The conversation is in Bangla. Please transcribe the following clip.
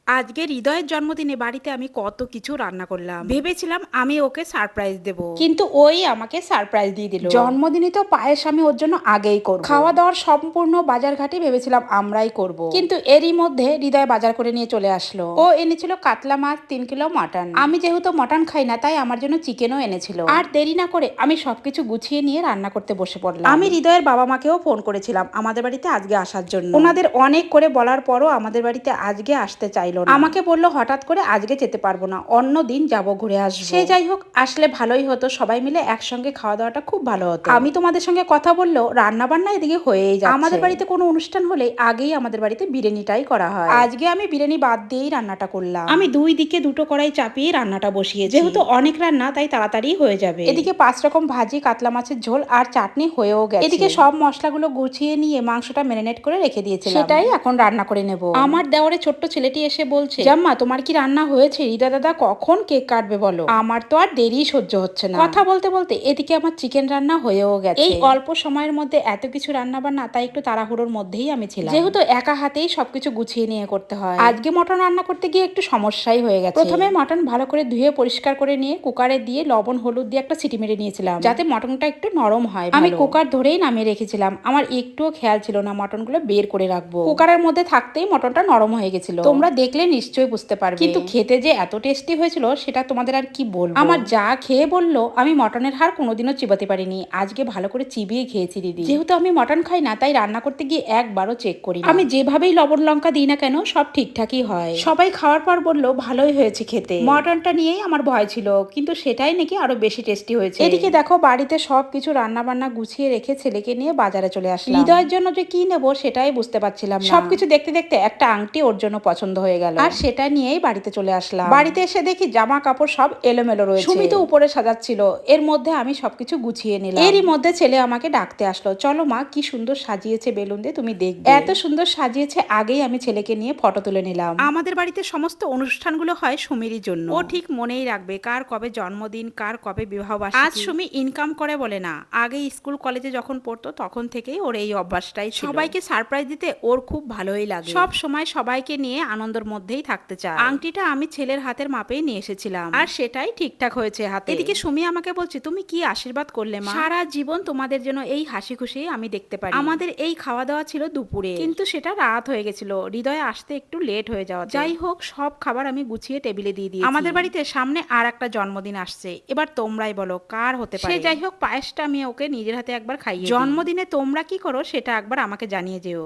আজকে হৃদয়ের জন্মদিনে বাড়িতে আমি কত কিছু রান্না করলাম। ভেবেছিলাম আমি ওকে সারপ্রাইজ দেব, কিন্তু ওই আমাকে সারপ্রাইজ দিয়ে দিল। জন্মদিনে তো পায়েস আমি ওর জন্য আগেই করব। খাওয়া দাওয়ার সম্পূর্ণ বাজার ঘাটে ভেবেছিলাম আমরাই করব, কিন্তু এরই মধ্যে হৃদয় বাজার করে নিয়ে চলে আসলো। ও এনেছিল কাতলা মাছ, 3 কিলো মাটন। আমি যেহেতু মাটন খাই না, তাই আমার জন্য চিকেনও এনেছিল। আর দেরি না করে আমি সবকিছু গুছিয়ে নিয়ে রান্না করতে বসে পড়লাম। আমি হৃদয়ের বাবা মাকেও ফোন করেছিলাম আমাদের বাড়িতে আজকে আসার জন্য। ওনাদের অনেক করে বলার পরও আমাদের বাড়িতে আজকে আসতে চাইলো না। আমাকে বললো হঠাৎ করে আজকে যেতে পারবো না, অন্য দিন যাব, ঘুরে আসবো। সে যাই হোক, আসলে ভালোই হতো, সবাই মিলে একসঙ্গে খাওয়া দাওয়াটা খুব ভালো হতো। আমি তোমাদের সঙ্গে কথা বললেও রান্না বান্না এদিকে হয়েই যাচ্ছে। আমাদের বাড়িতে কোনো অনুষ্ঠান হলে আগেই আমাদের বাড়িতে বিরিয়ানিটাই করা হয়। আজকে আমি বিরিয়ানি বাদ দিয়েই রান্নাটা করলাম। আমি দুই দিকে দুটো কড়াই চাপিয়ে রান্নাটা বসিয়েছি, যেহেতু অনেক রান্না তাই তাড়াতাড়ি হয়ে যাবে। এদিকে 5 রকম ভাজি, কাতলা মাছের ঝোল আর চাটনি হয়েও গেছে। এদিকে সব মশলাগুলো গুছিয়ে নিয়ে মাংসটা ম্যারিনেট করে রেখে দিয়েছিলাম, সেটাই এখন রান্না করে নেব। আমার দেওয়ারে ছোট্ট ছেলেটি এসে বলছে, জাম্মা তোমার কি রান্না হয়েছে? হৃদয় দাদা কখন কেক কাটবে বলো? আমার তো আর দেরি সহ্য হচ্ছে না। কথা বলতে বলতে এদিকে আমার চিকেন রান্না হয়েও গেছে। এই অল্প সময়ের মধ্যে এত কিছু রান্না বান্না, তাই একটু তাড়াহুড়োর মধ্যেই আমি ছিলাম, যেহেতু একা হাতেই সবকিছু গুছিয়ে নিয়ে করতে হয়। আজকে মটন রান্না করতে গিয়ে একটু সমস্যাই হয়ে গেছে। প্রথমে মটন ভালো করে ধুয়ে পরিষ্কার করে নিয়ে কুকারে দিয়ে লবণ হলুদ দিয়ে একটা সিটি মেরে নিয়েছিলাম, যাতে মটনটা একটু নরম হয়। আমি কুকার ধরেই নামিয়ে রেখেছিলাম, আমার একটুও খেয়াল ছিল না মটনগুলো বের করে রাখবো। কুকারের মধ্যে থাকতেই মটনটা নরম হয়ে গেছিল, তোমরা দেখলে নিশ্চয়ই বুঝতে পারবে। কিন্তু খেতে যে এত টেস্টি হয়েছিল সেটা তোমাদের আর কি বলবো। আমার যা খেয়ে বললো আমি মটনের হাড় কোনোদিনও চিবাতে পারিনি, আজকে ভালো করে চিবিয়ে খেয়েছি দিদি। যেহেতু আমি মটন খাই না, তাই রান্না করতে গিয়ে একবারও চেক করি না। আমি যেভাবেই লবণ লঙ্কা দিই না কেন, সব ঠিকঠাকই হয়। সবাই খাওয়ার পর বললো ভালোই হয়েছে খেতে। মটনটা নিয়েই আমার ভয় ছিল, কিন্তু সেটাই নাকি আরো বেশি টেস্টি হয়েছে। এদিকে দেখো বাড়িতে সবকিছু রান্না বান্না গুছিয়ে রেখে ছেলেকে নিয়ে বাজারে চলে আসলাম। হৃদয়ের জন্য যে কি নেবো সেটাই বুঝতে পারছিলাম না। সবকিছু দেখতে দেখতে একটা আংটি ওর জন্য পছন্দ হয়ে গেল, আর সেটা নিয়েই বাড়িতে চলে আসলাম। বাড়িতে এসে দেখি জামা কাপড় সব এলোমেলো রয়েছে। সুমি তো উপরে সাজাচ্ছিল, এর মধ্যে আমি সবকিছু গুছিয়ে নিলাম। এরই মধ্যে ছেলে আমাকে ডাকতে আসলো, চলো মা কি সুন্দর সাজিয়েছে বেলুন দিয়ে, তুমি দেখবে। এত সুন্দর সাজিয়েছে, আগেই আমি ছেলেকে নিয়ে ফটো তুলে নিলাম। আমাদের বাড়িতে সমস্ত অনুষ্ঠানগুলো হয় সুমিরই জন্য। ও ঠিক মনেই রাখবে কার কবে জন্মদিন, কার কবে বিবাহবার্ষিকী। আজ সুমি ইনকাম করে বলে না, আগে স্কুল কলেজে যখন পড়তো তখন থেকেই ওর এই অভ্যাসটাই ছিল। সবাইকে সারপ্রাইজ দিতে ওর খুব ভালোই লাগে, সব সময় সবাইকে নিয়ে আনন্দের মধ্যেই থাকতে চায়। আংটিটা আমি ছেলের হাতের মাপেই নিয়ে এসেছিলাম, আর সেটাই ঠিকঠাক হয়েছে হাতে। এদিকে সুমি আমাকে বলছে, তুমি কি আশীর্বাদ করলে মা, সারা জীবন তোমাদের জন্য এই হাসি খুশি আমি দেখতে পারি। আমাদের এই খাওয়া দাওয়া ছিল দুপুরে, কিন্তু সেটা রাত হয়ে গেছিল, হৃদয় আসতে একটু লেট হয়ে যাওয়া। যাই হোক, সব খাবার আমি গুছিয়ে টেবিলে দিয়ে দিয়েছি। আমাদের বাড়িতে সামনে আর একটা জন্মদিন আসছে, এবার তোমরাই বলো কার হতে পারে। সে যাই হোক, পায়েসটা আমি ওকে নিজের হাতে একবার খাইয়ে দিই। জন্মদিনে তোমরা কি করো সেটা একবার আমাকে জানিয়ে যেও।